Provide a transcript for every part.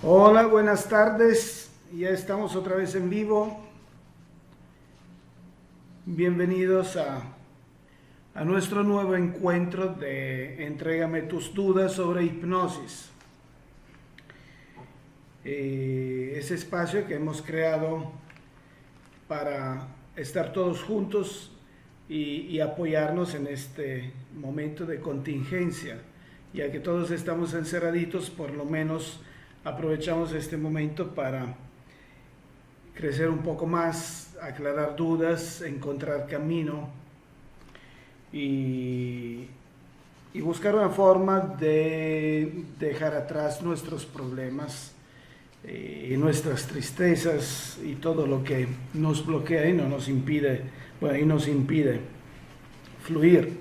Hola, buenas tardes. Ya estamos otra vez en vivo. Bienvenidos a nuestro nuevo encuentro de Entrégame tus dudas sobre hipnosis. Ese espacio que hemos creado para estar todos juntos y apoyarnos en este momento de contingencia. Ya que todos estamos encerraditos, por lo menos aprovechamos este momento para crecer un poco más, aclarar dudas, encontrar camino y buscar una forma de dejar atrás nuestros problemas y nuestras tristezas y todo lo que nos bloquea y nos impide fluir.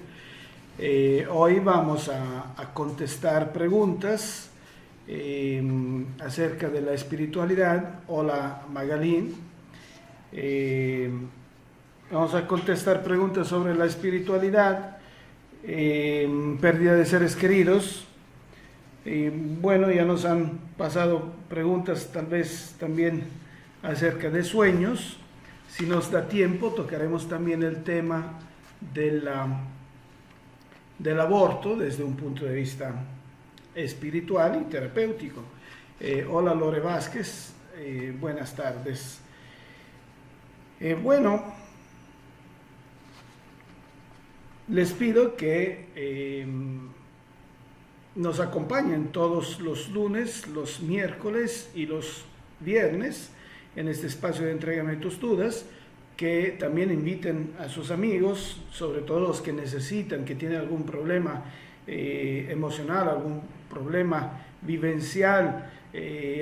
Hoy vamos a contestar preguntas acerca de la espiritualidad. Hola Magalín. Vamos a contestar preguntas sobre la espiritualidad, pérdida de seres queridos. Bueno, ya nos han pasado preguntas tal vez también acerca de sueños. Si nos da tiempo, tocaremos también el tema del aborto desde un punto de vista espiritual y terapéutico. Hola Lore Vázquez, buenas tardes. Bueno, les pido que nos acompañen todos los lunes, los miércoles y los viernes en este espacio de Entrégame tus dudas, que también inviten a sus amigos, sobre todo los que necesitan, que tienen algún problema emocional, algún problema vivencial,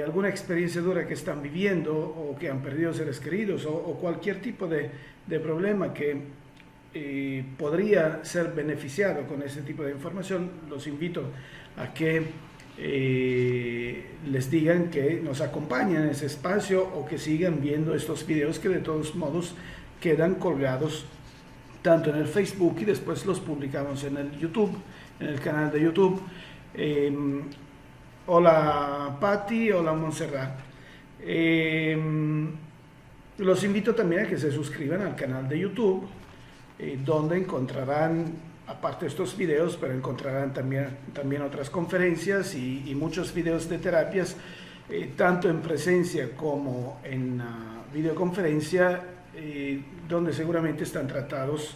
alguna experiencia dura que están viviendo o que han perdido seres queridos o cualquier tipo de problema que podría ser beneficiado con ese tipo de información. Los invito a que les digan que nos acompañen en ese espacio o que sigan viendo estos videos que de todos modos quedan colgados tanto en el Facebook y después los publicamos en el YouTube, en el canal de YouTube. Hola Patti, hola Montserrat. Los invito también a que se suscriban al canal de YouTube, donde encontrarán, aparte de estos videos, pero encontrarán también otras conferencias y muchos videos de terapias, tanto en presencia como en videoconferencia, donde seguramente están tratados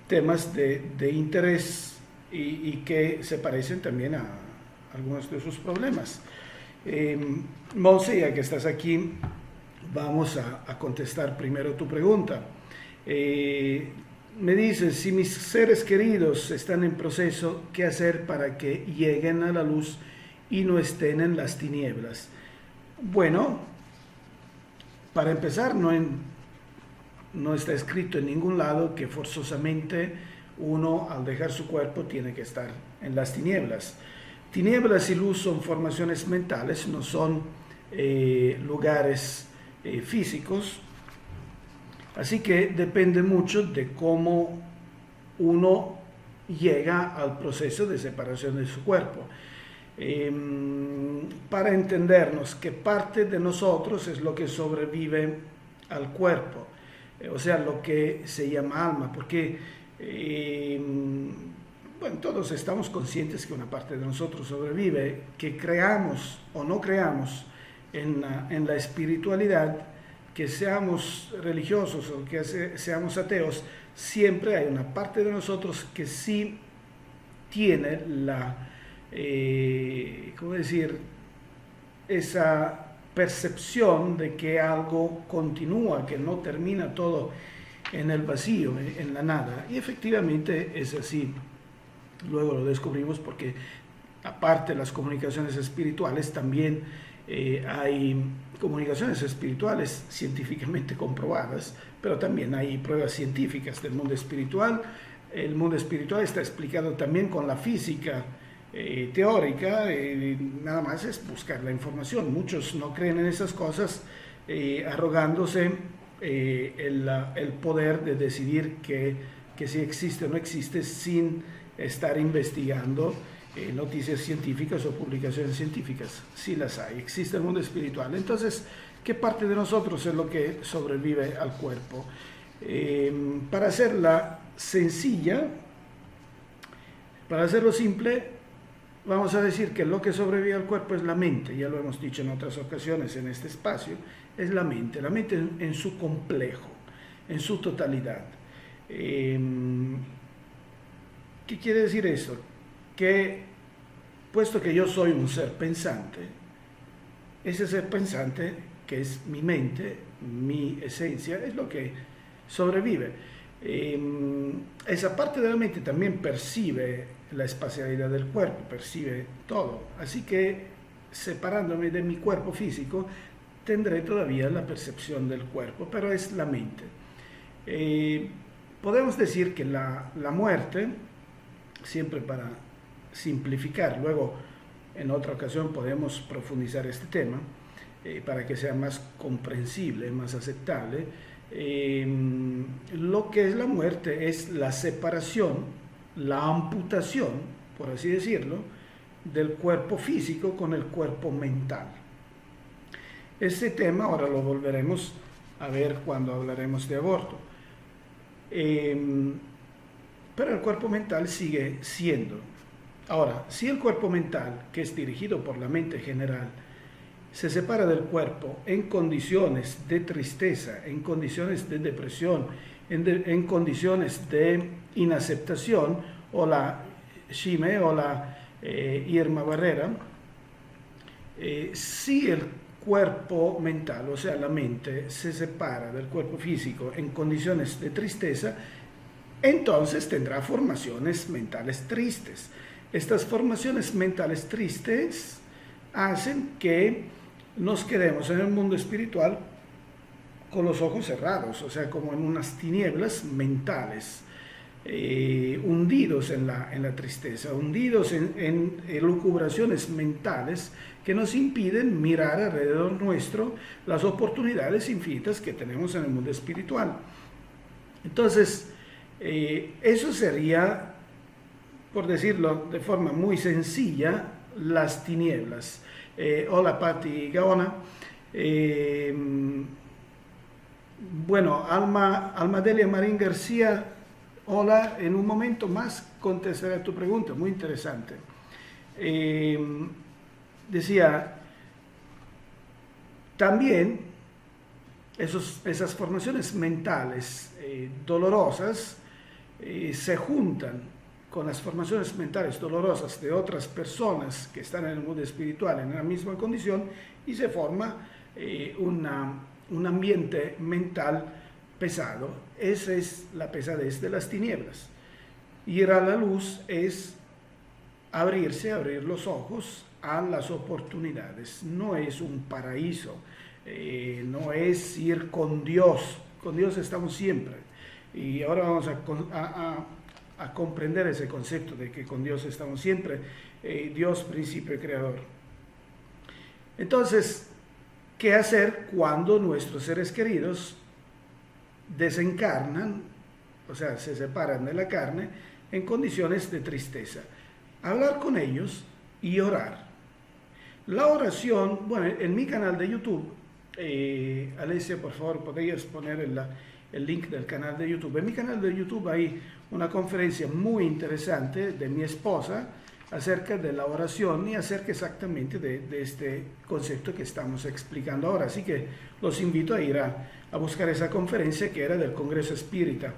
temas de interés y que se parecen también a algunos de sus problemas. Monse, ya que estás aquí, vamos a contestar primero tu pregunta. Me dices, si mis seres queridos están en proceso, ¿qué hacer para que lleguen a la luz y no estén en las tinieblas? Bueno, para empezar, no está escrito en ningún lado que forzosamente uno al dejar su cuerpo tiene que estar en las tinieblas. Tinieblas y luz son formaciones mentales, no son lugares físicos. Así que depende mucho de cómo uno llega al proceso de separación de su cuerpo. Para entendernos que parte de nosotros es lo que sobrevive al cuerpo, o sea, lo que se llama alma, porque bueno, todos estamos conscientes que una parte de nosotros sobrevive, que creamos o no creamos en la espiritualidad, que seamos religiosos o que seamos ateos, siempre hay una parte de nosotros que sí tiene ¿cómo decir?, esa percepción de que algo continúa, que no termina todo en el vacío, en la nada. Y efectivamente es así. Luego lo descubrimos porque aparte de las comunicaciones espirituales, también hay comunicaciones espirituales científicamente comprobadas, pero también hay pruebas científicas del mundo espiritual. El mundo espiritual está explicado también con la física teórica, nada más es buscar la información. Muchos no creen en esas cosas, arrogándose el poder de decidir que si existe o no existe sin estar investigando noticias científicas o publicaciones científicas. Sí las hay, existe el mundo espiritual. Entonces, ¿qué parte de nosotros es lo que sobrevive al cuerpo? Para hacerla sencilla, para hacerlo simple, vamos a decir que lo que sobrevive al cuerpo es la mente. Ya lo hemos dicho en otras ocasiones en este espacio, es la mente en su complejo, en su totalidad. ¿Qué quiere decir esto? Que puesto que yo soy un ser pensante, ese ser pensante, que es mi mente, mi esencia, es lo que sobrevive. Esa parte de la mente también percibe la espacialidad del cuerpo, percibe todo. Así que separándome de mi cuerpo físico, tendré todavía la percepción del cuerpo, pero es la mente. Podemos decir que la muerte, siempre para simplificar, luego en otra ocasión podemos profundizar este tema, para que sea más comprensible, más aceptable. Lo que es la muerte es la separación, la amputación, por así decirlo, del cuerpo físico con el cuerpo mental. Este tema ahora lo volveremos a ver cuando hablaremos de aborto. Pero el cuerpo mental sigue siendo. Ahora, si el cuerpo mental, que es dirigido por la mente general, se separa del cuerpo en condiciones de tristeza, en condiciones de depresión, en condiciones de inaceptación, o la Shime o la Irma Barrera, si el cuerpo mental, o sea, la mente, se separa del cuerpo físico en condiciones de tristeza, entonces tendrá formaciones mentales tristes. Estas formaciones mentales tristes hacen que nos quedemos en el mundo espiritual con los ojos cerrados, o sea, como en unas tinieblas mentales, hundidos en la tristeza, hundidos en elucubraciones mentales que nos impiden mirar alrededor nuestro las oportunidades infinitas que tenemos en el mundo espiritual. Entonces, eso sería, por decirlo de forma muy sencilla, las tinieblas. Hola Patti Gaona. Bueno, Almadelia Marín García, hola, en un momento más contestaré a tu pregunta, muy interesante. Decía, también esas formaciones mentales dolorosas se juntan con las formaciones mentales dolorosas de otras personas que están en el mundo espiritual en la misma condición, y se forma un ambiente mental pesado. Esa es la pesadez de las tinieblas. Ir a la luz es abrir los ojos a las oportunidades. No es un paraíso, no es ir con Dios. Con Dios estamos siempre. Y ahora vamos a comprender ese concepto de que con Dios estamos siempre, Dios principio y creador. Entonces, ¿qué hacer cuando nuestros seres queridos desencarnan, o sea, se separan de la carne en condiciones de tristeza? Hablar con ellos y orar. La oración, bueno, en mi canal de YouTube, Alicia, por favor, podrías poner el link del canal de YouTube. En mi canal de YouTube hay una conferencia muy interesante de mi esposa acerca de la oración y acerca exactamente de este concepto que estamos explicando ahora. Así que los invito a ir a buscar esa conferencia, que era del Congreso Espírita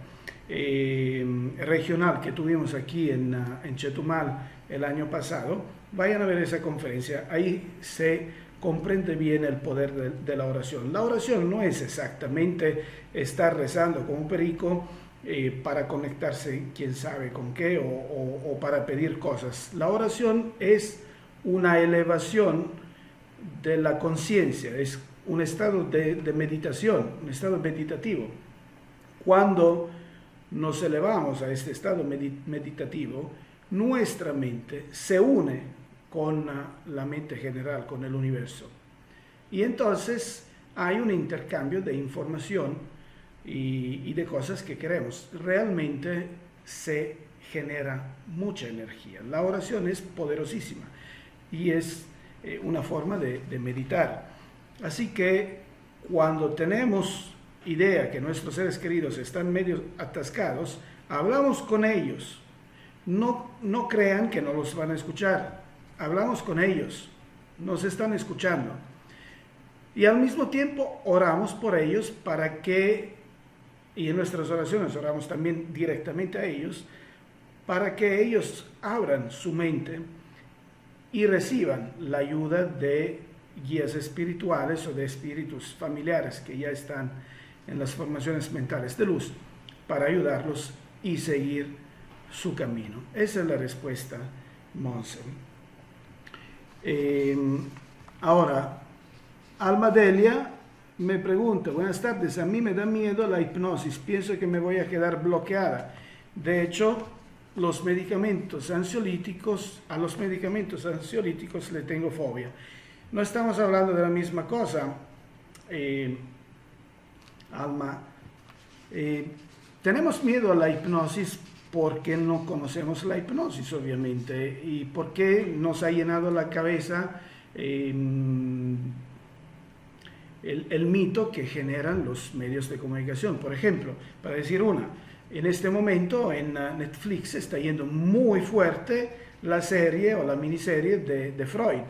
regional que tuvimos aquí en Chetumal el año pasado. Vayan a ver esa conferencia, ahí se comprende bien el poder de la oración. La oración no es exactamente estar rezando como un perico para conectarse quién sabe con qué o para pedir cosas. La oración es una elevación de la conciencia, es un estado de meditación, un estado meditativo. Cuando nos elevamos a este estado meditativo, nuestra mente se une con la mente general, con el universo. Y entonces hay un intercambio de información y de cosas que queremos. Realmente se genera mucha energía. La oración es poderosísima y es una forma de meditar. Así que cuando tenemos idea que nuestros seres queridos están medio atascados, hablamos con ellos. No crean que no los van a escuchar. Hablamos con ellos. Nos están escuchando. Y al mismo tiempo oramos por ellos para que, y en nuestras oraciones oramos también directamente a ellos, para que ellos abran su mente y reciban la ayuda de guías espirituales o de espíritus familiares que ya están en las formaciones mentales de luz para ayudarlos y seguir su camino. Esa es la respuesta, Monse. Ahora, Alma Delia me pregunta, buenas tardes, a mí me da miedo la hipnosis, pienso que me voy a quedar bloqueada. De hecho, a los medicamentos ansiolíticos le tengo fobia. No estamos hablando de la misma cosa, Alma. Tenemos miedo a la hipnosis porque no conocemos la hipnosis, obviamente, y porque nos ha llenado la cabeza el mito que generan los medios de comunicación. Por ejemplo, para decir una, en este momento en Netflix está yendo muy fuerte la serie o la miniserie de Freud.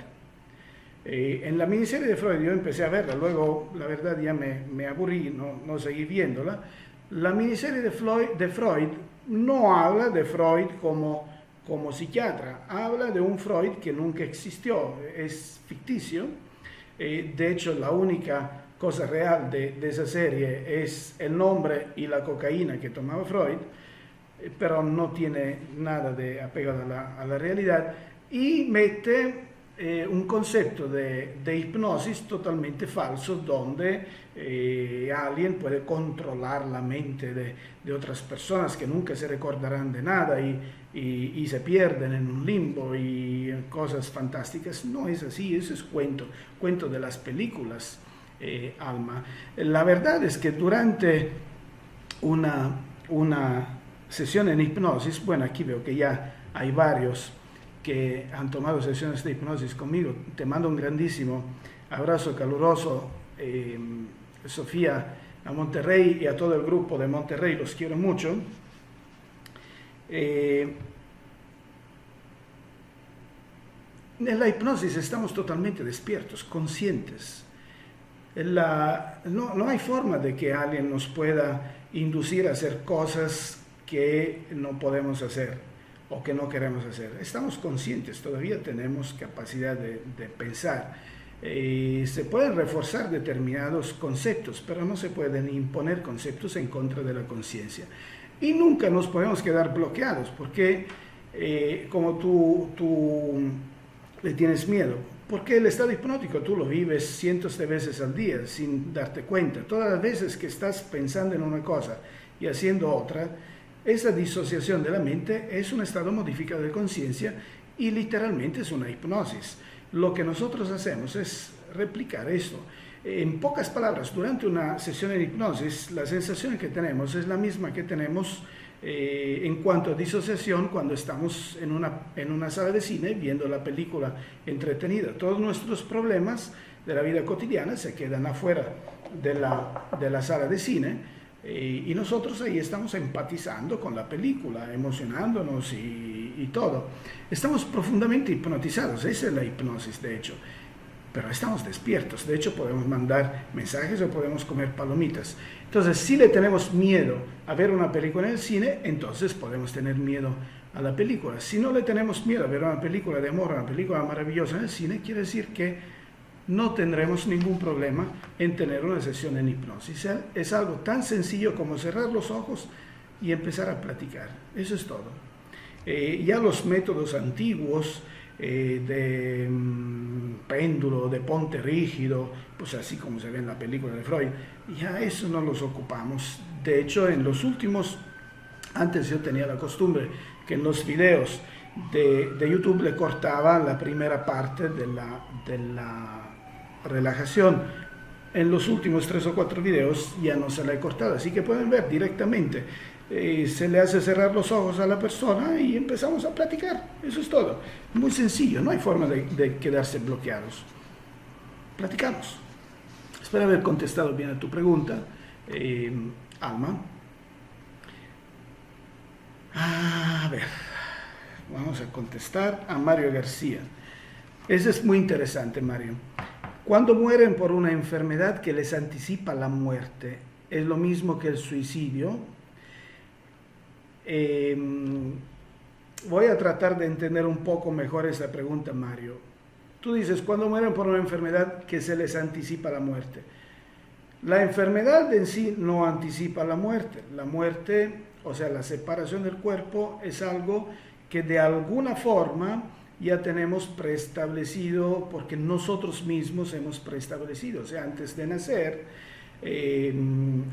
En la miniserie de Freud yo empecé a verla, luego la verdad ya me aburrí, no seguí viéndola. La miniserie de Freud no habla de Freud como psiquiatra, habla de un Freud que nunca existió, es ficticio. De hecho, la única cosa real de esa serie es el nombre y la cocaína que tomaba Freud, pero no tiene nada de apegado a la realidad, y mete un concepto de hipnosis totalmente falso, donde alguien puede controlar la mente de otras personas que nunca se recordarán de nada y se pierden en un limbo y cosas fantásticas. No es así, eso es cuento de las películas, Alma. La verdad es que durante una sesión en hipnosis, bueno, aquí veo que ya hay varios que han tomado sesiones de hipnosis conmigo. Te mando un grandísimo abrazo caluroso, Sofía, a Monterrey y a todo el grupo de Monterrey, los quiero mucho. En la hipnosis estamos totalmente despiertos, conscientes. No hay forma de que alguien nos pueda inducir a hacer cosas que no podemos hacer o que no queremos hacer. Estamos conscientes, todavía tenemos capacidad de pensar. Se pueden reforzar determinados conceptos, pero no se pueden imponer conceptos en contra de la conciencia. Y nunca nos podemos quedar bloqueados, porque como tú le tienes miedo, porque el estado hipnótico tú lo vives cientos de veces al día sin darte cuenta. Todas las veces que estás pensando en una cosa y haciendo otra, esa disociación de la mente es un estado modificado de conciencia y literalmente es una hipnosis. Lo que nosotros hacemos es replicar esto. En pocas palabras, durante una sesión de hipnosis, la sensación que tenemos es la misma que tenemos en cuanto a disociación cuando estamos en una sala de cine viendo la película entretenida. Todos nuestros problemas de la vida cotidiana se quedan afuera de la sala de cine. Y nosotros ahí estamos empatizando con la película, emocionándonos y todo. Estamos profundamente hipnotizados, esa es la hipnosis de hecho, pero estamos despiertos. De hecho podemos mandar mensajes o podemos comer palomitas. Entonces, si le tenemos miedo a ver una película en el cine, entonces podemos tener miedo a la película. Si no le tenemos miedo a ver una película de amor, una película maravillosa en el cine, quiere decir que no tendremos ningún problema en tener una sesión en hipnosis. Es algo tan sencillo como cerrar los ojos y empezar a platicar. Eso es todo. Ya los métodos antiguos de péndulo, de ponte rígido, pues así como se ve en la película de Freud, ya eso no los ocupamos. De hecho, en los últimos, antes yo tenía la costumbre que en los videos de YouTube le cortaba la primera parte de la relajación. En los últimos 3 o 4 videos ya no se la he cortado, así que pueden ver directamente se le hace cerrar los ojos a la persona y empezamos a platicar. Eso es todo. Muy sencillo, no hay forma de quedarse bloqueados. Platicamos. Espero haber contestado bien a tu pregunta, Alma. A ver, vamos a contestar a Mario García. Ese es muy interesante, Mario. Cuando mueren por una enfermedad que les anticipa la muerte, ¿es lo mismo que el suicidio? Voy a tratar de entender un poco mejor esa pregunta, Mario. Tú dices, cuando mueren por una enfermedad que se les anticipa la muerte. La enfermedad en sí no anticipa la muerte. La muerte, o sea, la separación del cuerpo, es algo que de alguna forma ya tenemos preestablecido, porque nosotros mismos hemos preestablecido. O sea, antes de nacer,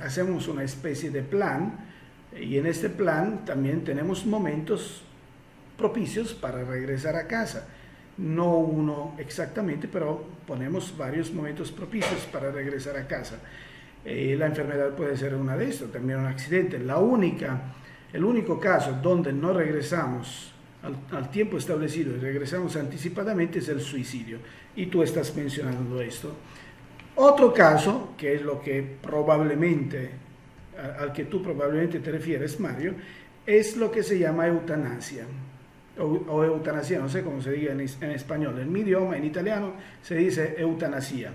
hacemos una especie de plan, y en este plan también tenemos momentos propicios para regresar a casa. No uno exactamente, pero ponemos varios momentos propicios para regresar a casa. La enfermedad puede ser una de estos, también un accidente. El único caso donde no regresamos al tiempo establecido y regresamos anticipadamente es el suicidio. Y tú estás mencionando esto. Otro caso, que es lo que al que tú probablemente te refieres, Mario, es lo que se llama eutanasia. O eutanasia, no sé cómo se diga en español. En mi idioma, en italiano, se dice eutanasia.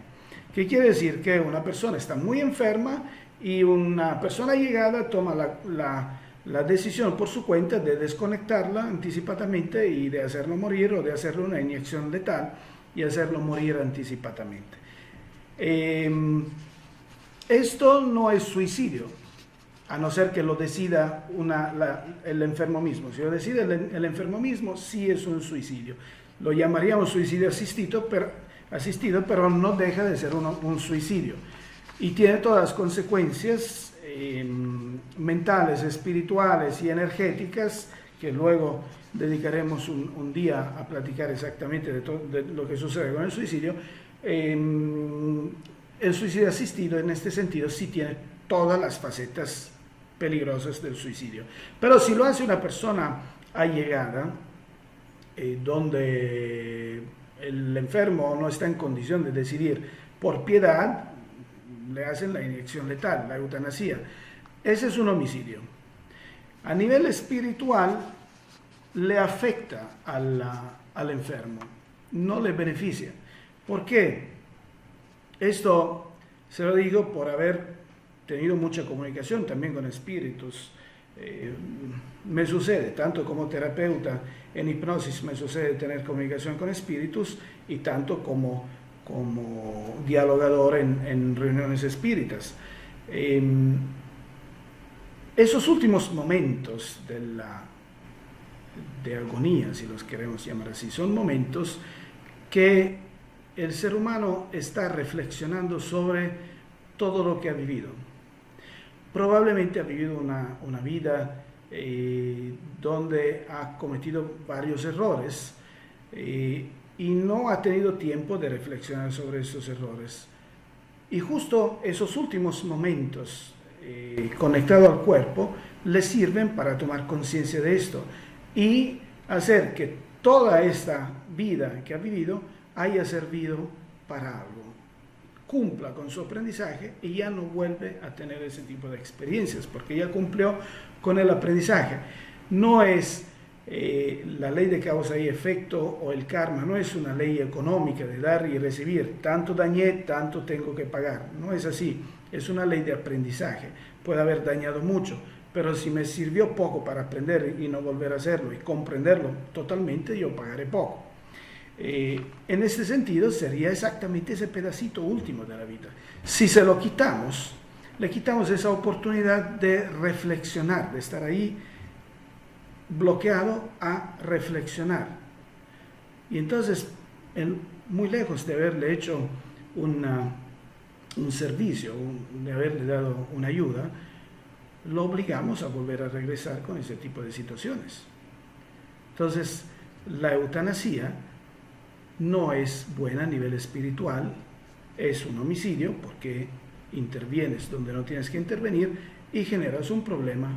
¿Qué quiere decir? Que una persona está muy enferma y una persona allegada toma la decisión por su cuenta de desconectarla anticipadamente y de hacerlo morir, o de hacerle una inyección letal y hacerlo morir anticipadamente. Esto no es suicidio, a no ser que lo decida el enfermo mismo. Si lo decide el enfermo mismo, sí es un suicidio. Lo llamaríamos suicidio asistido, pero no deja de ser un suicidio. Y tiene todas las consecuencias mentales, espirituales y energéticas, que luego dedicaremos un día a platicar exactamente de lo que sucede con el suicidio. El suicidio asistido, en este sentido, sí tiene todas las facetas peligrosas del suicidio. Pero si lo hace una persona allegada, donde el enfermo no está en condición de decidir por piedad, le hacen la inyección letal, la eutanasia. Ese es un homicidio. A nivel espiritual, le afecta al enfermo, no le beneficia. ¿Por qué? Esto se lo digo por haber tenido mucha comunicación también con espíritus. Me sucede, tanto como terapeuta en hipnosis, me sucede tener comunicación con espíritus, y tanto como dialogador en reuniones espíritas. Esos últimos momentos de agonía, si los queremos llamar así, son momentos que el ser humano está reflexionando sobre todo lo que ha vivido. Probablemente ha vivido una vida donde ha cometido varios errores y no ha tenido tiempo de reflexionar sobre esos errores. Y justo esos últimos momentos conectados al cuerpo le sirven para tomar conciencia de esto y hacer que toda esta vida que ha vivido haya servido para algo, cumpla con su aprendizaje y ya no vuelve a tener ese tipo de experiencias, porque ya cumplió con el aprendizaje. No es la ley de causa y efecto o el karma, no es una ley económica de dar y recibir, tanto dañé, tanto tengo que pagar, no es así, es una ley de aprendizaje. Puede haber dañado mucho, pero si me sirvió poco para aprender y no volver a hacerlo y comprenderlo totalmente, yo pagaré poco. En este sentido sería exactamente ese pedacito último de la vida. Si se lo quitamos, le quitamos esa oportunidad de reflexionar, de estar ahí bloqueado a reflexionar. Y entonces, muy lejos de haberle hecho un servicio, de haberle dado una ayuda, lo obligamos a volver a regresar con ese tipo de situaciones. Entonces, la eutanasia no es buena a nivel espiritual, es un homicidio porque intervienes donde no tienes que intervenir y generas un problema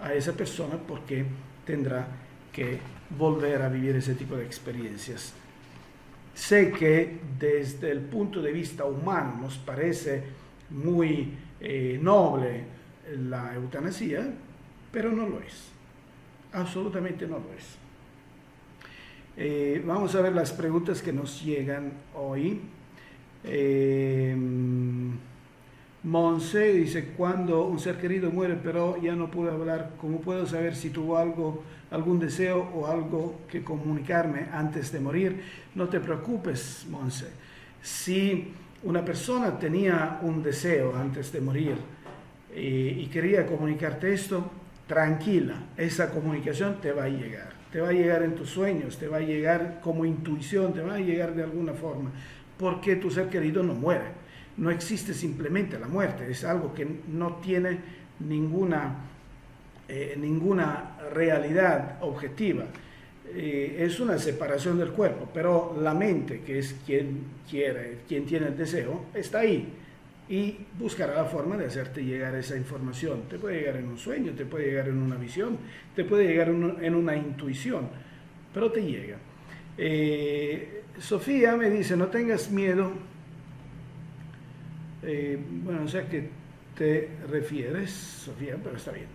a esa persona porque tendrá que volver a vivir ese tipo de experiencias. Sé que desde el punto de vista humano nos parece muy noble la eutanasia, pero no lo es. Absolutamente no lo es. Vamos a ver las preguntas que nos llegan hoy. Monse dice: cuando un ser querido muere pero ya no pude hablar, ¿cómo puedo saber si tuvo algún deseo o algo que comunicarme antes de morir? No te preocupes, Monse. Si una persona tenía un deseo antes de morir y quería comunicarte esto, tranquila, esa comunicación te va a llegar. Te va a llegar en tus sueños, te va a llegar como intuición, te va a llegar de alguna forma, porque tu ser querido no muere. No existe simplemente la muerte, es algo que no tiene ninguna realidad objetiva. Es una separación del cuerpo, pero la mente, que es quien tiene el deseo, está ahí y buscará la forma de hacerte llegar esa información. Te puede llegar en un sueño, te puede llegar en una visión, te puede llegar en una intuición, pero te llega. Sofía me dice: no tengas miedo. Bueno, no sé a qué te refieres, Sofía, pero está bien.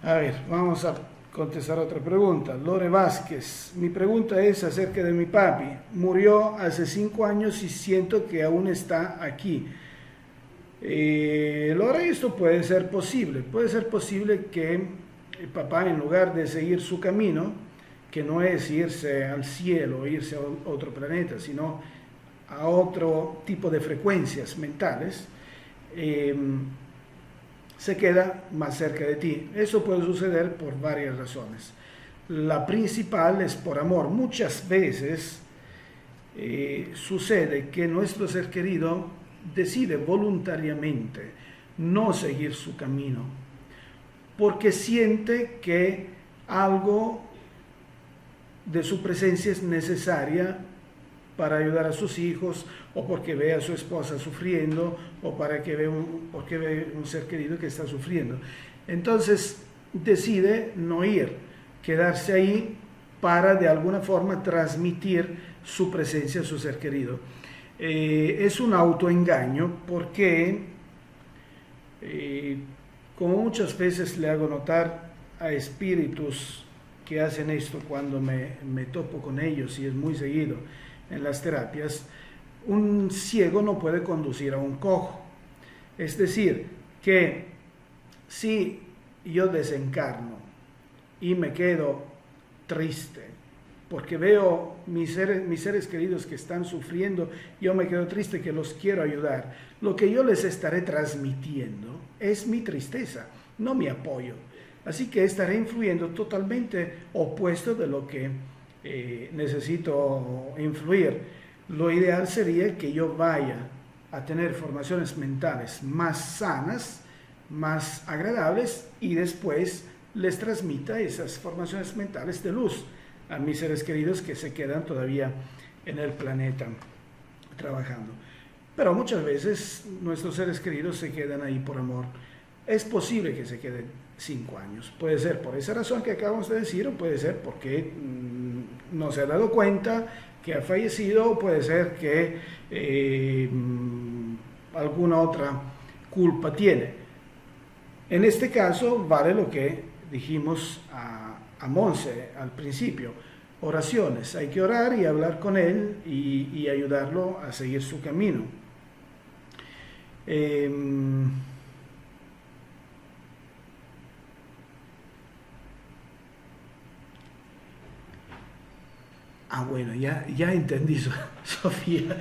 A ver, vamos a contestar otra pregunta. Lore Vázquez: mi pregunta es acerca de mi papi. Murió hace 5 años y siento que aún está aquí. Lore, esto puede ser posible. Puede ser posible que el papá, en lugar de seguir su camino, que no es irse al cielo, irse a otro planeta, sino a otro tipo de frecuencias mentales, se queda más cerca de ti. Eso puede suceder por varias razones. La principal es por amor. Muchas veces sucede que nuestro ser querido decide voluntariamente no seguir su camino, porque siente que algo de su presencia es necesaria para ayudar a sus hijos, o porque ve a su esposa sufriendo, o porque ve un ser querido que está sufriendo. Entonces decide no ir, quedarse ahí para de alguna forma transmitir su presencia a su ser querido. Es un autoengaño porque, como muchas veces le hago notar a espíritus que hacen esto cuando me topo con ellos, y es muy seguido en las terapias, un ciego no puede conducir a un cojo. Es decir, que si yo desencarno y me quedo triste porque veo mis seres queridos que están sufriendo, yo me quedo triste, que los quiero ayudar, lo que yo les estaré transmitiendo es mi tristeza, no mi apoyo. Así que estaré influyendo totalmente opuesto de lo que necesito influir. Lo ideal sería que yo vaya a tener formaciones mentales más sanas, más agradables, y después les transmita esas formaciones mentales de luz a mis seres queridos que se quedan todavía en el planeta trabajando. Pero muchas veces nuestros seres queridos se quedan ahí por amor. Es posible que se queden 5 años. Puede ser por esa razón que acabamos de decir, o puede ser porque no se ha dado cuenta que ha fallecido, o puede ser que alguna otra culpa tiene. En este caso vale lo que dijimos a Monse al principio: oraciones. Hay que orar y hablar con él y ayudarlo a seguir su camino. Bueno, ya entendí, Sofía.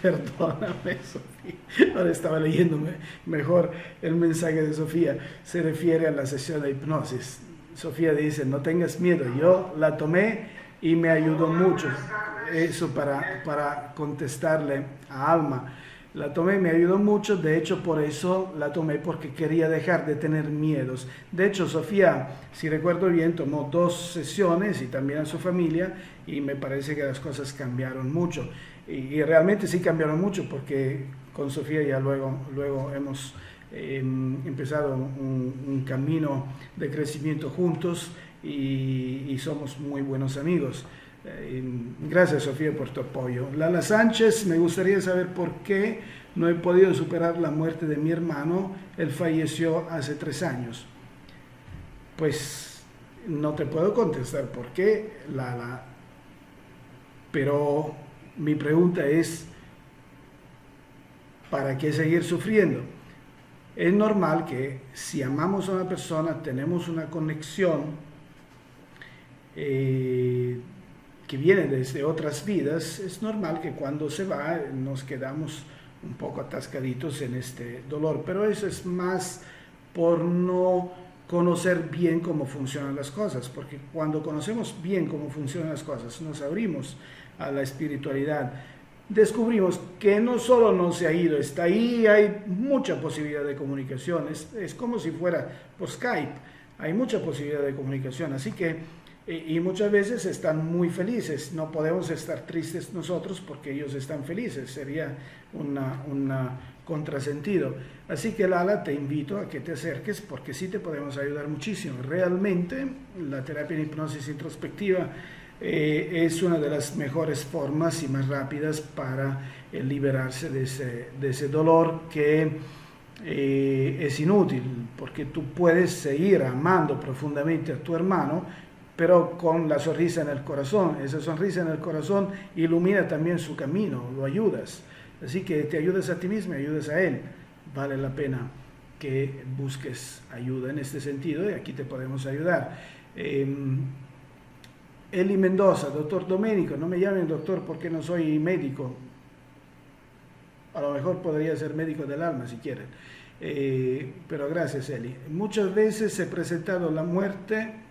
Perdóname, Sofía. Ahora estaba leyéndome mejor el mensaje de Sofía. Se refiere a la sesión de hipnosis. Sofía dice: no tengas miedo. Yo la tomé y me ayudó mucho. Eso para contestarle a Alma. La tomé, me ayudó mucho. De hecho, por eso la tomé, porque quería dejar de tener miedos. De hecho, Sofía, si recuerdo bien, tomó 2 sesiones, y también a su familia, y me parece que las cosas cambiaron mucho. Y realmente sí cambiaron mucho, porque con Sofía ya luego hemos empezado un camino de crecimiento juntos y somos muy buenos amigos. Gracias, Sofía, por tu apoyo. Lala Sánchez, me gustaría saber por qué no he podido superar la muerte de mi hermano. Él falleció hace 3 años. Pues no te puedo contestar por qué, Lala, pero mi pregunta es, ¿para qué seguir sufriendo? Es normal que si amamos a una persona, tenemos una conexión que viene desde otras vidas, es normal que cuando se va nos quedamos un poco atascaditos en este dolor, pero eso es más por no conocer bien cómo funcionan las cosas, porque cuando conocemos bien cómo funcionan las cosas, nos abrimos a la espiritualidad, descubrimos que no solo no se ha ido, está ahí, hay mucha posibilidad de comunicación, es como si fuera por Skype, hay mucha posibilidad de comunicación, así que y muchas veces están muy felices, no podemos estar tristes nosotros porque ellos están felices, sería un contrasentido. Así que Lala, te invito a que te acerques porque sí te podemos ayudar muchísimo. Realmente la terapia en hipnosis introspectiva es una de las mejores formas y más rápidas para liberarse de ese dolor que es inútil, porque tú puedes seguir amando profundamente a tu hermano, pero con la sonrisa en el corazón. Esa sonrisa en el corazón ilumina también su camino, lo ayudas. Así que te ayudas a ti mismo y ayudas a él. Vale la pena que busques ayuda en este sentido y aquí te podemos ayudar. Eli Mendoza, doctor Domenico, no me llamen doctor porque no soy médico. A lo mejor podría ser médico del alma si quieren. Pero gracias, Eli. Muchas veces he presentado la muerte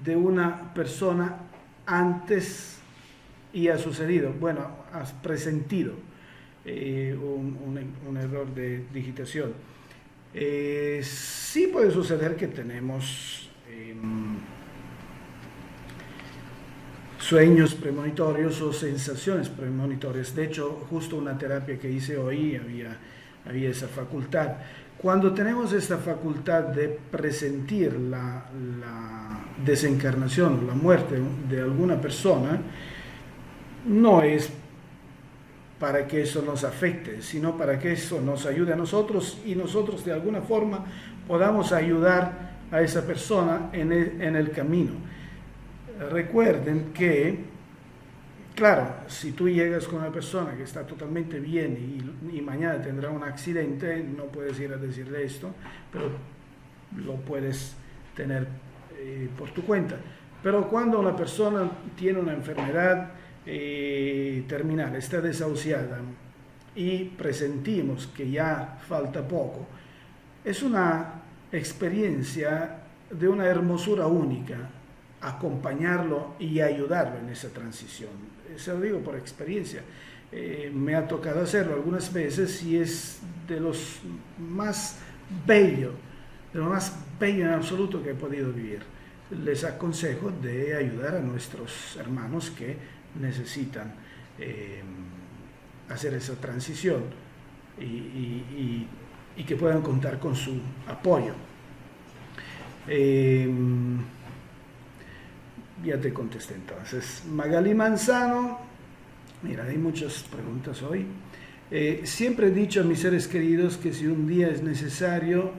de una persona antes y ha sucedido, bueno, has presentido un error de digitación. Sí puede suceder que tenemos sueños premonitorios o sensaciones premonitorias. De hecho, justo una terapia que hice hoy había esa facultad. Cuando tenemos esta facultad de presentir la desencarnación, la muerte de alguna persona, no es para que eso nos afecte, sino para que eso nos ayude a nosotros y nosotros de alguna forma podamos ayudar a esa persona en el camino. Recuerden que, claro, si tú llegas con una persona que está totalmente bien y mañana tendrá un accidente, no puedes ir a decirle esto, pero lo puedes tener por tu cuenta. Pero cuando una persona tiene una enfermedad terminal, está desahuciada y presentimos que ya falta poco, es una experiencia de una hermosura única acompañarlo y ayudarlo en esa transición. Se lo digo por experiencia. Me ha tocado hacerlo algunas veces y es de los más bello, de lo más bello en absoluto que he podido vivir. Les aconsejo de ayudar a nuestros hermanos que necesitan hacer esa transición y que puedan contar con su apoyo. Ya te contesté entonces. Magali Manzano, mira, hay muchas preguntas hoy. Siempre he dicho a mis seres queridos que si un día es necesario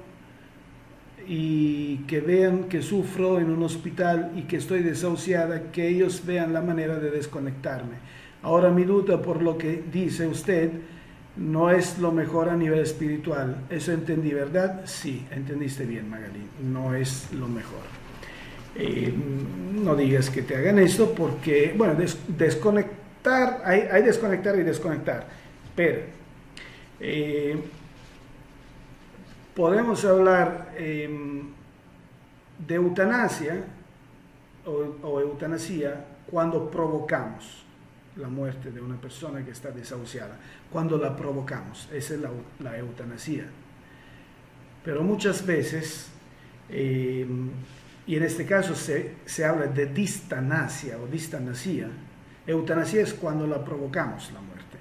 y que vean que sufro en un hospital y que estoy desahuciada, que ellos vean la manera de desconectarme. Ahora mi duda por lo que dice usted no es lo mejor a nivel espiritual. Eso entendí, ¿verdad? Sí, entendiste bien, Magali. No es lo mejor. No digas que te hagan esto porque, bueno, desconectar, hay desconectar y desconectar, pero podemos hablar de eutanasia o eutanasia cuando provocamos la muerte de una persona que está desahuciada, cuando la provocamos, esa es la eutanasia. Pero muchas veces y en este caso se habla de distanasia o distanasia. Eutanasia es cuando la provocamos la muerte.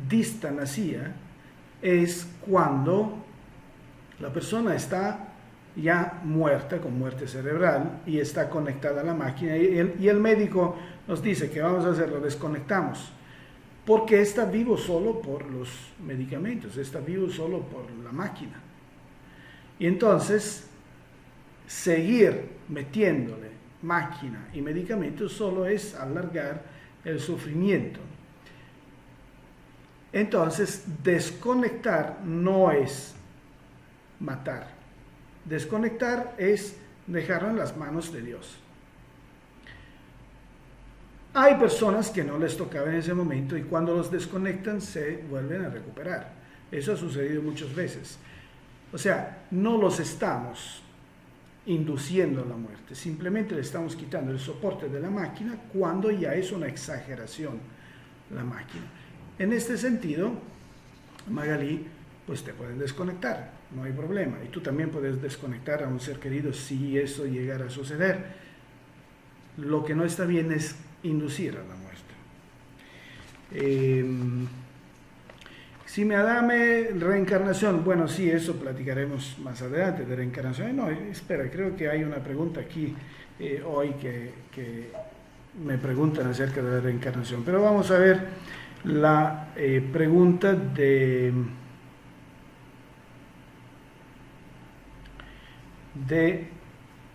distancia es cuando la persona está ya muerta, con muerte cerebral, y está conectada a la máquina, y el médico nos dice que vamos a hacer, lo desconectamos, porque está vivo solo por los medicamentos, está vivo solo por la máquina. Y entonces, seguir metiéndole máquina y medicamentos solo es alargar el sufrimiento. Entonces, desconectar no es matar. Desconectar es dejarlo en las manos de Dios. Hay personas que no les tocaba en ese momento y cuando los desconectan se vuelven a recuperar. Eso ha sucedido muchas veces. O sea, no los estamos induciendo a la muerte, simplemente le estamos quitando el soporte de la máquina cuando ya es una exageración la máquina. En este sentido, Magalí, pues te pueden desconectar, no hay problema. Y tú también puedes desconectar a un ser querido si eso llegara a suceder. Lo que no está bien es inducir a la muerte. Si me adame reencarnación, bueno, sí, eso platicaremos más adelante de reencarnación. No, espera, creo que hay una pregunta aquí hoy que me preguntan acerca de la reencarnación. Pero vamos a ver la pregunta de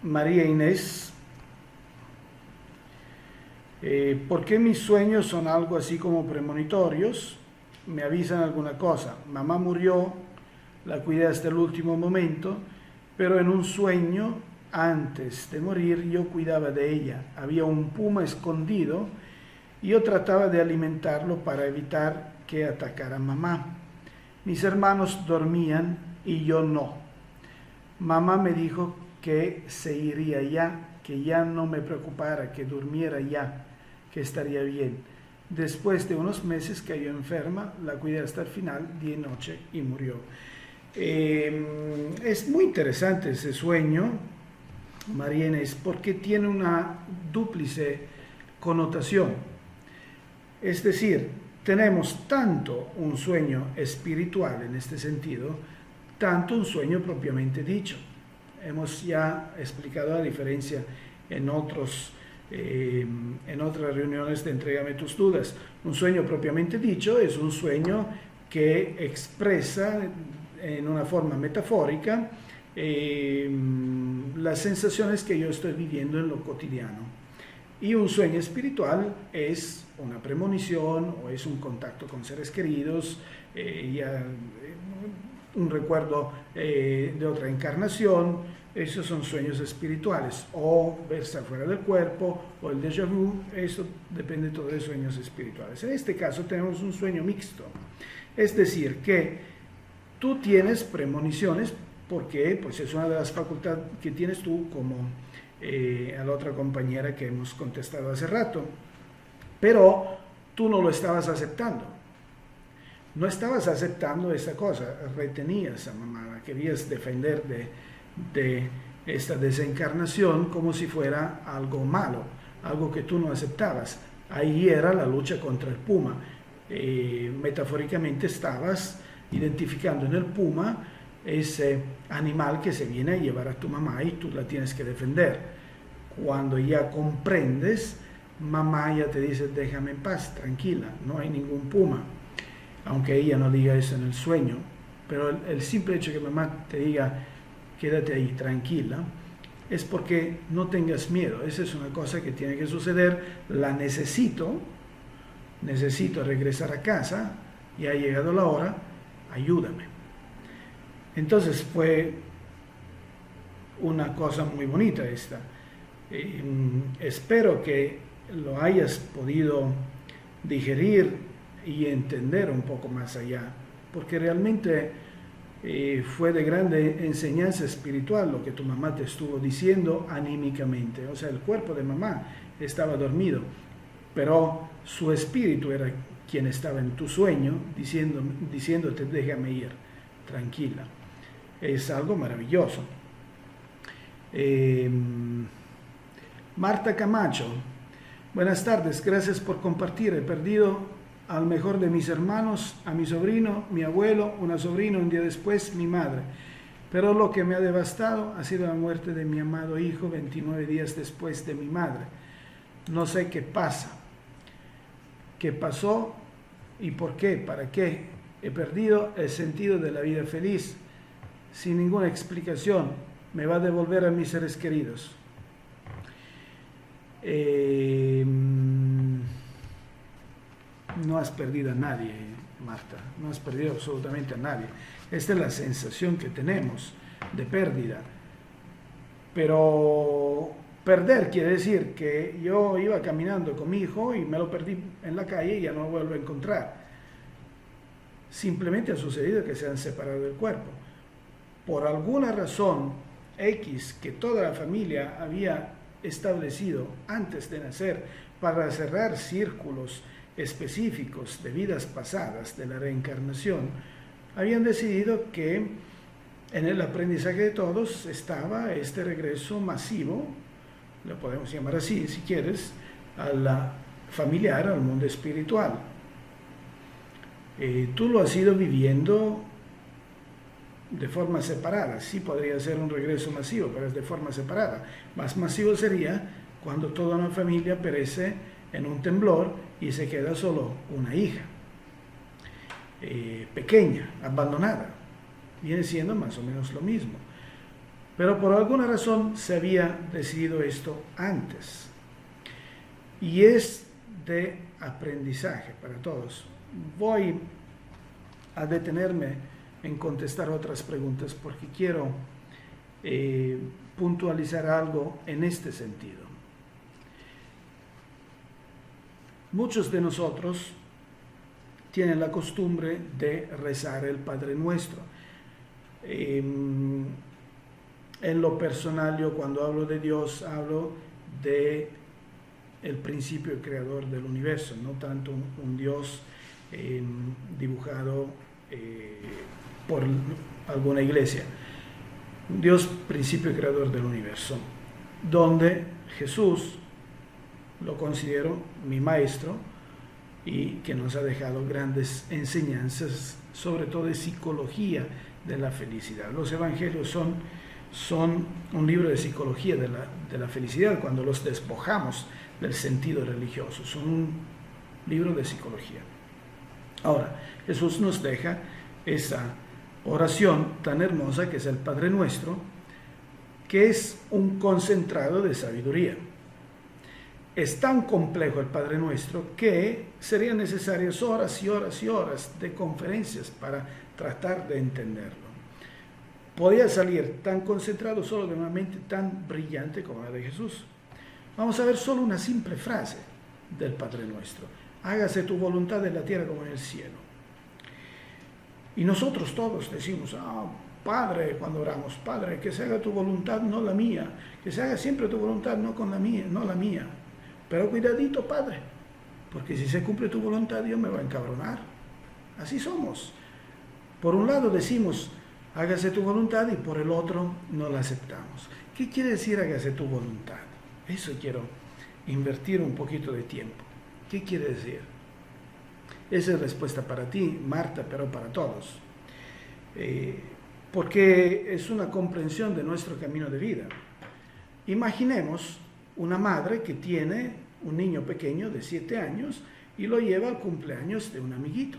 María Inés. ¿Por qué mis sueños son algo así como premonitorios? Me avisan alguna cosa. Mamá murió, la cuidé hasta el último momento, pero en un sueño, antes de morir, yo cuidaba de ella. Había un puma escondido y yo trataba de alimentarlo para evitar que atacara a mamá. Mis hermanos dormían y yo no. Mamá me dijo que se iría ya, que ya no me preocupara, que durmiera ya, que estaría bien. Después de unos meses cayó enferma, la cuidé hasta el final, día y noche, y murió. Es muy interesante ese sueño, María Inés, porque tiene una dúplice connotación. Es decir, tenemos tanto un sueño espiritual en este sentido, tanto un sueño propiamente dicho. Hemos ya explicado la diferencia en otras reuniones de Entrégame tus dudas. Un sueño propiamente dicho es un sueño que expresa en una forma metafórica las sensaciones que yo estoy viviendo en lo cotidiano. Y un sueño espiritual es una premonición o es un contacto con seres queridos, un recuerdo de otra encarnación. Esos son sueños espirituales, o verse fuera del cuerpo, o el déjà vu. Eso depende todo de sueños espirituales. En este caso tenemos un sueño mixto, es decir, que tú tienes premoniciones, porque pues es una de las facultades que tienes tú, como a la otra compañera que hemos contestado hace rato, pero tú no lo estabas aceptando. No estabas aceptando esa cosa, retenías a mamá, querías defender de esta desencarnación como si fuera algo malo, algo que tú no aceptabas. Ahí era la lucha contra el puma. Metafóricamente estabas identificando en el puma ese animal que se viene a llevar a tu mamá y tú la tienes que defender. Cuando ya comprendes, mamá ya te dice: déjame en paz, tranquila, no hay ningún puma. Aunque ella no diga eso en el sueño, pero el simple hecho de que mamá te diga: quédate ahí tranquila, es porque no tengas miedo. Esa es una cosa que tiene que suceder. La necesito regresar a casa, ya ha llegado la hora, ayúdame. Entonces fue una cosa muy bonita esta. Espero que lo hayas podido digerir y entender un poco más allá, porque realmente fue de grande enseñanza espiritual lo que tu mamá te estuvo diciendo anímicamente. O sea, el cuerpo de mamá estaba dormido, pero su espíritu era quien estaba en tu sueño diciéndote: déjame ir, tranquila. Es algo maravilloso. Marta Camacho: buenas tardes, gracias por compartir. He perdido al mejor de mis hermanos, a mi sobrino, mi abuelo, una sobrina, un día después mi madre. Pero lo que me ha devastado ha sido la muerte de mi amado hijo 29 días después de mi madre. No sé qué pasa, qué pasó y por qué, para qué. He perdido el sentido de la vida feliz, sin ninguna explicación. Me va a devolver a mis seres queridos. No has perdido a nadie, Marta, no has perdido absolutamente a nadie. Esta es la sensación que tenemos de pérdida. Pero perder quiere decir que yo iba caminando con mi hijo y me lo perdí en la calle y ya no lo vuelvo a encontrar. Simplemente ha sucedido que se han separado del cuerpo. Por alguna razón X que toda la familia había establecido antes de nacer para cerrar círculos específicos de vidas pasadas de la reencarnación, habían decidido que en el aprendizaje de todos estaba este regreso masivo, lo podemos llamar así si quieres, a la familiar, al mundo espiritual. Tú lo has ido viviendo de forma separada. Sí podría ser un regreso masivo, pero es de forma separada. Más masivo sería cuando toda una familia perece en un temblor y se queda solo una hija, pequeña, abandonada. Viene siendo más o menos lo mismo. Pero por alguna razón se había decidido esto antes. Y es de aprendizaje para todos. Voy a detenerme en contestar otras preguntas porque quiero puntualizar algo en este sentido. Muchos de nosotros tienen la costumbre de rezar el Padre Nuestro. En lo personal, yo cuando hablo de Dios, hablo de el principio creador del universo, no tanto un Dios dibujado por alguna iglesia. Dios, principio creador del universo, donde Jesús lo considero mi maestro y que nos ha dejado grandes enseñanzas, sobre todo de psicología de la felicidad. Los evangelios son un libro de psicología de la felicidad cuando los despojamos del sentido religioso. Son un libro de psicología. Ahora, Jesús nos deja esa oración tan hermosa que es el Padre Nuestro, que es un concentrado de sabiduría. Es tan complejo el Padre Nuestro que serían necesarias horas y horas y horas de conferencias para tratar de entenderlo. Podía salir tan concentrado solo de una mente tan brillante como la de Jesús. Vamos a ver solo una simple frase del Padre Nuestro. Hágase tu voluntad en la tierra como en el cielo. Y nosotros todos decimos, Padre, cuando oramos, Padre, que se haga tu voluntad, no la mía. Que se haga siempre tu voluntad, no la mía. Pero cuidadito, Padre, porque si se cumple tu voluntad, Dios me va a encabronar. Así somos. Por un lado decimos, hágase tu voluntad, y por el otro no la aceptamos. ¿Qué quiere decir hágase tu voluntad? Eso quiero invertir un poquito de tiempo. ¿Qué quiere decir? Esa es respuesta para ti, Marta, pero para todos. Porque es una comprensión de nuestro camino de vida. Imaginemos una madre que tiene un niño pequeño de 7 años y lo lleva al cumpleaños de un amiguito.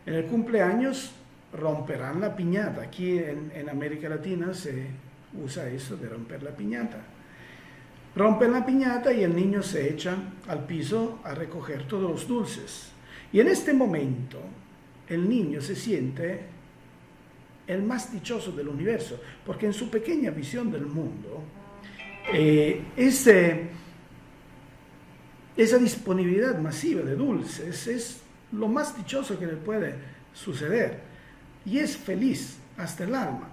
En el cumpleaños romperán la piñata. Aquí en América Latina se usa eso de romper la piñata. Rompen la piñata y el niño se echa al piso a recoger todos los dulces. Y en este momento el niño se siente el más dichoso del universo, porque en su pequeña visión del mundo, esa disponibilidad masiva de dulces es lo más dichoso que le puede suceder. Y es feliz hasta el alma.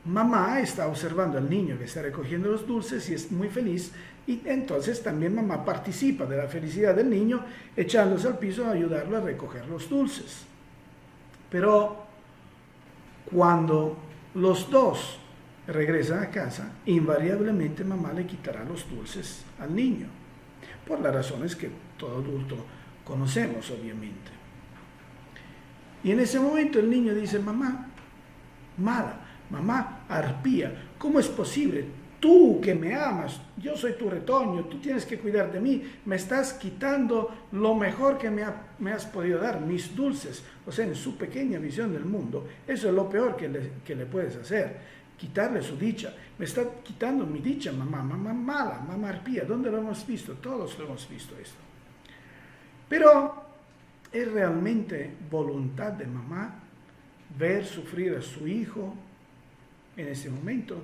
Mamá está observando al niño que está recogiendo los dulces y es muy feliz, y entonces también mamá participa de la felicidad del niño echándose al piso a ayudarlo a recoger los dulces. Pero cuando los dos regresan a casa, invariablemente mamá le quitará los dulces al niño, por las razones que todo adulto conocemos, obviamente. Y en ese momento el niño dice, mamá, mala, mamá, arpía, ¿cómo es posible? Tú que me amas, yo soy tu retoño, tú tienes que cuidar de mí, me estás quitando lo mejor que me has podido dar, mis dulces. O sea, en su pequeña visión del mundo, eso es lo peor que le puedes hacer, quitarle su dicha. Me está quitando mi dicha, mamá, mamá mala, mamá arpía. ¿Dónde lo hemos visto? Todos lo hemos visto esto. Pero es realmente voluntad de mamá ver sufrir a su hijo en ese momento,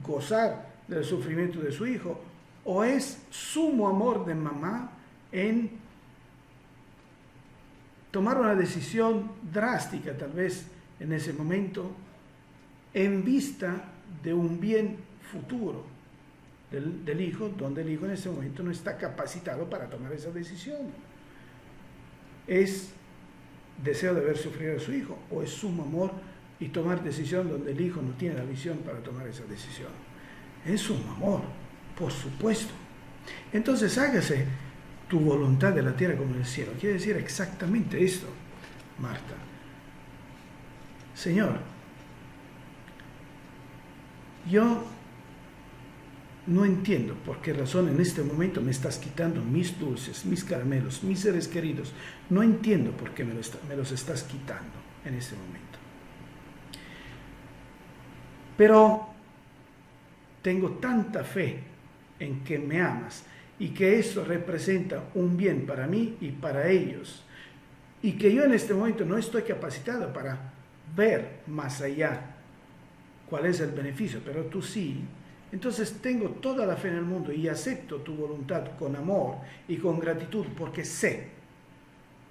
gozar del sufrimiento de su hijo, o es sumo amor de mamá en tomar una decisión drástica tal vez en ese momento en vista de un bien futuro del hijo, donde el hijo en ese momento no está capacitado para tomar esa decisión. ¿Es deseo de ver sufrir a su hijo o es sumo amor y tomar decisión donde el hijo no tiene la visión para tomar esa decisión? Es sumo amor, por supuesto. Entonces hágase tu voluntad de la tierra como en el cielo. Quiere decir exactamente esto, Marta. Señor, yo no entiendo por qué razón en este momento me estás quitando mis dulces, mis caramelos, mis seres queridos. No entiendo por qué me los estás quitando en este momento. Pero tengo tanta fe en que me amas y que eso representa un bien para mí y para ellos, y que yo en este momento no estoy capacitado para ver más allá cuál es el beneficio, pero tú sí. Entonces tengo toda la fe en el mundo y acepto tu voluntad con amor y con gratitud, porque sé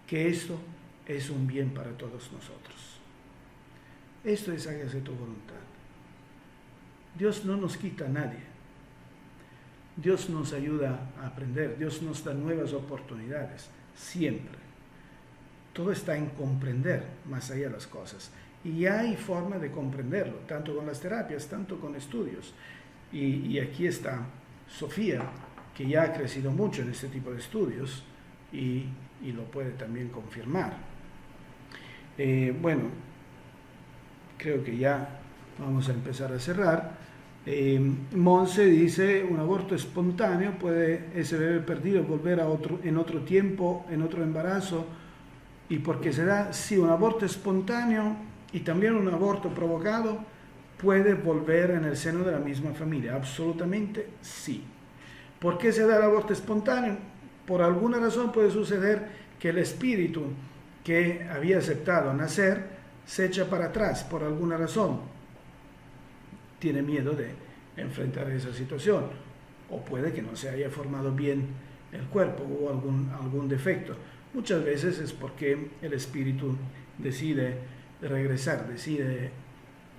que esto es un bien para todos nosotros. Esto es hágase tu voluntad. Dios no nos quita a nadie. Dios nos ayuda a aprender. Dios nos da nuevas oportunidades, siempre. Todo está en comprender más allá de las cosas. Y hay forma de comprenderlo, tanto con las terapias, tanto con estudios. Y aquí está Sofía, que ya ha crecido mucho en este tipo de estudios y lo puede también confirmar. Bueno, creo que ya vamos a empezar a cerrar. Monse dice, un aborto espontáneo, puede ese bebé perdido volver en otro tiempo, en otro embarazo, y porque se da, sí, un aborto espontáneo y también un aborto provocado puede volver en el seno de la misma familia, absolutamente sí. ¿Por qué se da el aborto espontáneo? Por alguna razón puede suceder que el espíritu que había aceptado nacer se echa para atrás, por alguna razón. Tiene miedo de enfrentar esa situación, o puede que no se haya formado bien el cuerpo o algún defecto. Muchas veces es porque el espíritu decide regresar,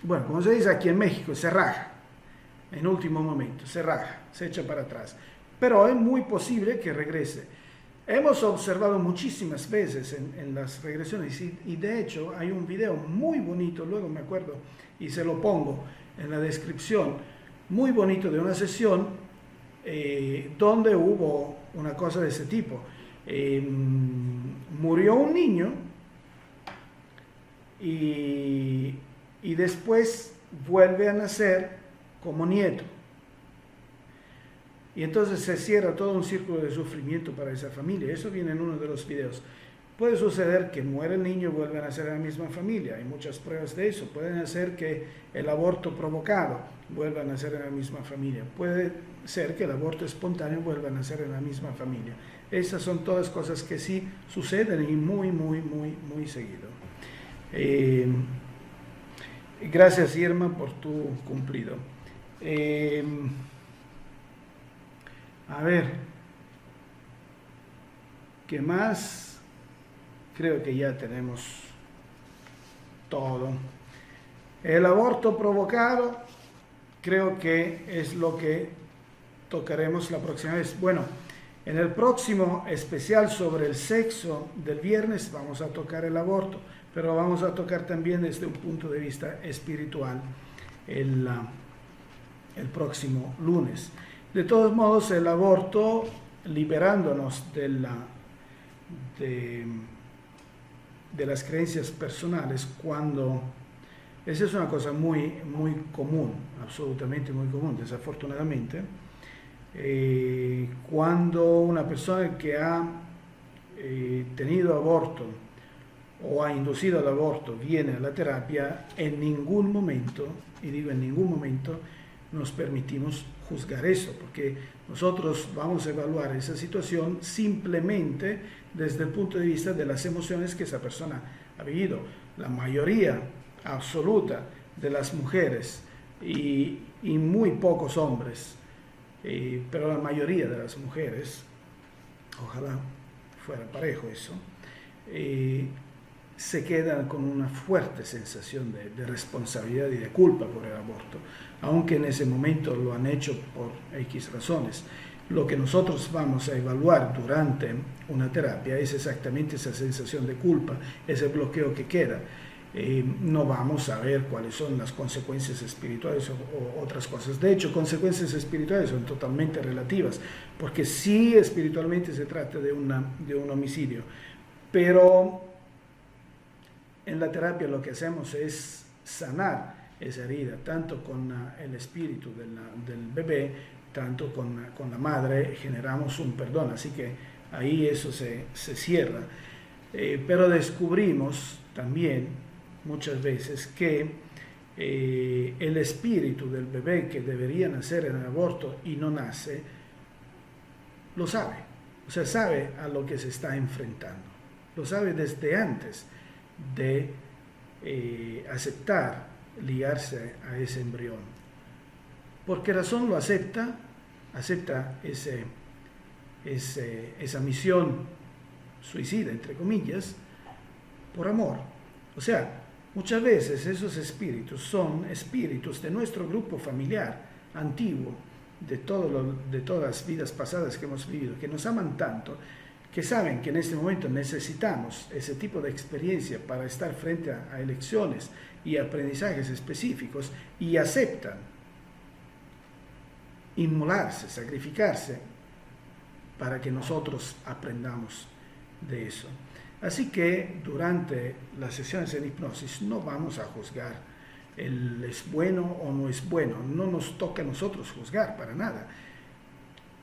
bueno, como se dice aquí en México, se raja, en último momento, se raja, se echa para atrás, pero es muy posible que regrese. Hemos observado muchísimas veces en las regresiones y de hecho hay un video muy bonito, luego me acuerdo y se lo pongo en la descripción, muy bonito de una sesión donde hubo una cosa de ese tipo. Murió un niño y después vuelve a nacer como nieto. Y entonces se cierra todo un círculo de sufrimiento para esa familia. Eso viene en uno de los videos. Puede suceder que muere el niño y vuelve a nacer en la misma familia. Hay muchas pruebas de eso. Puede ser que el aborto provocado vuelva a nacer en la misma familia. Puede ser que el aborto espontáneo vuelva a nacer en la misma familia. Esas son todas cosas que sí suceden y muy, muy, muy, muy seguido. Gracias, Irma, por tu cumplido. A ver, ¿qué más? Creo que ya tenemos todo. El aborto provocado, creo que es lo que tocaremos la próxima vez. Bueno, en el próximo especial sobre el sexo del viernes vamos a tocar el aborto, pero vamos a tocar también desde un punto de vista espiritual el próximo lunes. De todos modos, el aborto, liberándonos de, de las creencias personales cuando... Esa es una cosa muy, muy común, absolutamente muy común, desafortunadamente. Cuando una persona que ha tenido aborto o ha inducido al aborto viene a la terapia, en ningún momento, y digo en ningún momento, nos permitimos juzgar eso, porque nosotros vamos a evaluar esa situación simplemente desde el punto de vista de las emociones que esa persona ha vivido. La mayoría absoluta de las mujeres y muy pocos hombres, pero la mayoría de las mujeres, ojalá fuera parejo eso, se quedan con una fuerte sensación de responsabilidad y de culpa por el aborto, aunque en ese momento lo han hecho por X razones. Lo que nosotros vamos a evaluar durante una terapia es exactamente esa sensación de culpa, ese bloqueo que queda. No vamos a ver cuáles son las consecuencias espirituales o otras cosas. De hecho, consecuencias espirituales son totalmente relativas, porque sí espiritualmente se trata de un homicidio, pero en la terapia lo que hacemos es sanar esa herida, tanto con el espíritu del bebé, tanto con la madre, generamos un perdón, así que ahí eso se cierra. Pero descubrimos también muchas veces que el espíritu del bebé que debería nacer en el aborto y no nace, lo sabe, o sea, sabe a lo que se está enfrentando, lo sabe desde antes de aceptar ligarse a ese embrión. ¿Por qué razón lo acepta? Acepta esa misión suicida, entre comillas, por amor. O sea, muchas veces esos espíritus son espíritus de nuestro grupo familiar antiguo, de todas las vidas pasadas que hemos vivido, que nos aman tanto, que saben que en este momento necesitamos ese tipo de experiencia para estar frente a elecciones y aprendizajes específicos, y aceptan inmolarse, sacrificarse, para que nosotros aprendamos de eso. Así que durante las sesiones en hipnosis no vamos a juzgar el es bueno o no es bueno, no nos toca a nosotros juzgar para nada.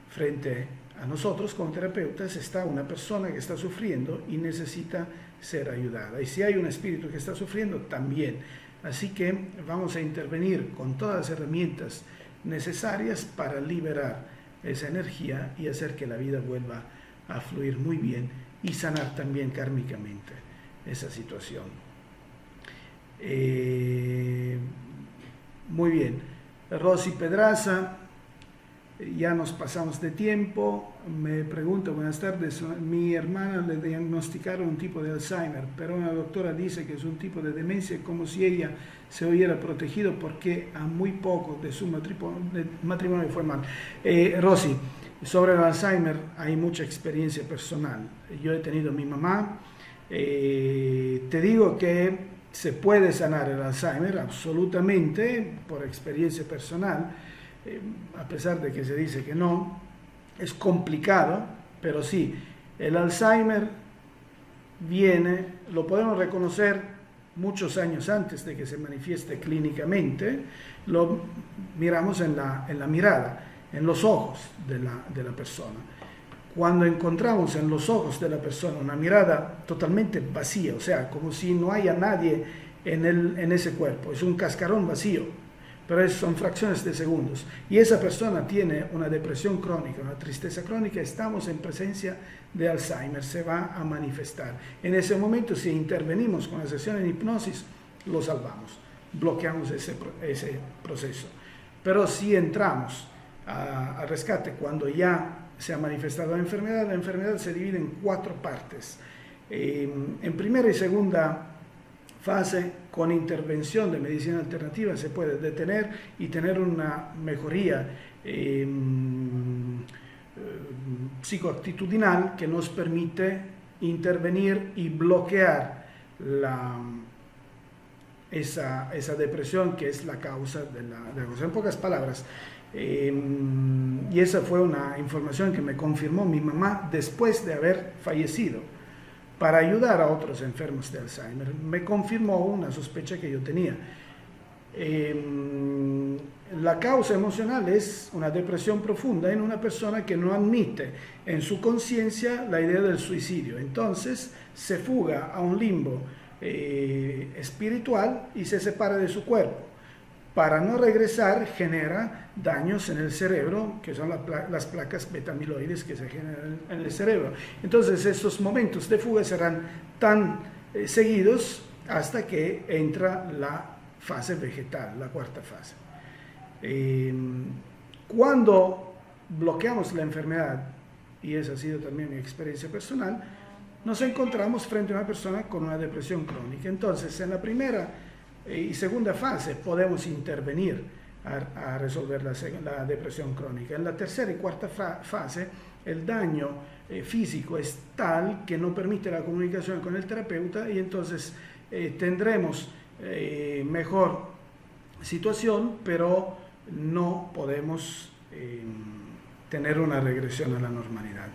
Frente a nosotros como terapeutas está una persona que está sufriendo y necesita ser ayudada, y si hay un espíritu que está sufriendo también, así que vamos a intervenir con todas las herramientas necesarias para liberar esa energía y hacer que la vida vuelva a fluir muy bien y sanar también kármicamente esa situación. Muy bien, Rosy Pedraza, ya nos pasamos de tiempo, me pregunta, buenas tardes, mi hermana le diagnosticaron un tipo de Alzheimer, pero una doctora dice que es un tipo de demencia, como si ella se hubiera protegido porque a muy poco de su matrimonio fue mal. Rosy, sobre el Alzheimer hay mucha experiencia personal. Yo he tenido a mi mamá. Te digo que se puede sanar el Alzheimer absolutamente por experiencia personal, a pesar de que se dice que no. Es complicado, pero sí, el Alzheimer viene, lo podemos reconocer muchos años antes de que se manifieste clínicamente. Lo miramos en la mirada, en los ojos de la persona. Cuando encontramos en los ojos de la persona una mirada totalmente vacía, o sea, como si no haya nadie en ese cuerpo, es un cascarón vacío, pero son fracciones de segundos, y esa persona tiene una depresión crónica, una tristeza crónica, estamos en presencia de Alzheimer, se va a manifestar. En ese momento, si intervenimos con la sesión en hipnosis, lo salvamos, bloqueamos ese proceso. Pero si entramos al rescate cuando ya se ha manifestado la enfermedad se divide en 4 partes. En primera y segunda fase, con intervención de medicina alternativa, se puede detener y tener una mejoría psicoactitudinal que nos permite intervenir y bloquear esa depresión que es la causa de la cosa. En pocas palabras, y esa fue una información que me confirmó mi mamá después de haber fallecido. para ayudar a otros enfermos de Alzheimer. Me confirmó una sospecha que yo tenía. La causa emocional es una depresión profunda en una persona que no admite en su conciencia la idea del suicidio. Entonces se fuga a un limbo espiritual y se separa de su cuerpo. Para no regresar genera daños en el cerebro, que son las placas beta-amiloides que se generan en el cerebro. Entonces estos momentos de fuga serán tan seguidos hasta que entra la fase vegetal, la cuarta fase. Cuando bloqueamos la enfermedad, y esa ha sido también mi experiencia personal, nos encontramos frente a una persona con una depresión crónica. Entonces, en la primera y segunda fase podemos intervenir a resolver la depresión crónica. En la tercera y cuarta fase, el daño físico es tal que no permite la comunicación con el terapeuta y entonces tendremos mejor situación, pero no podemos tener una regresión a la normalidad.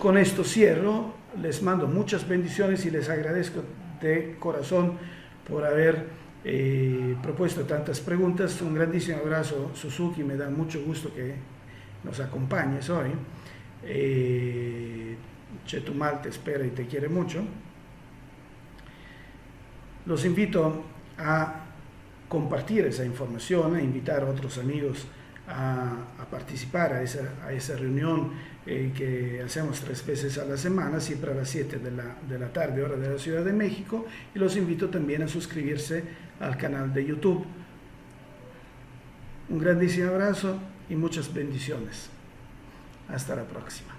Con esto cierro, les mando muchas bendiciones y les agradezco de corazón por haber propuesto tantas preguntas. Un grandísimo abrazo, Suzuki, me da mucho gusto que nos acompañes hoy. Chetumal te espera y te quiere mucho. Los invito a compartir esa información, a invitar a otros amigos a participar a esa reunión que hacemos 3 veces a la semana, siempre a las 7 de la tarde, hora de la Ciudad de México, y los invito también a suscribirse al canal de YouTube. Un grandísimo abrazo y muchas bendiciones. Hasta la próxima.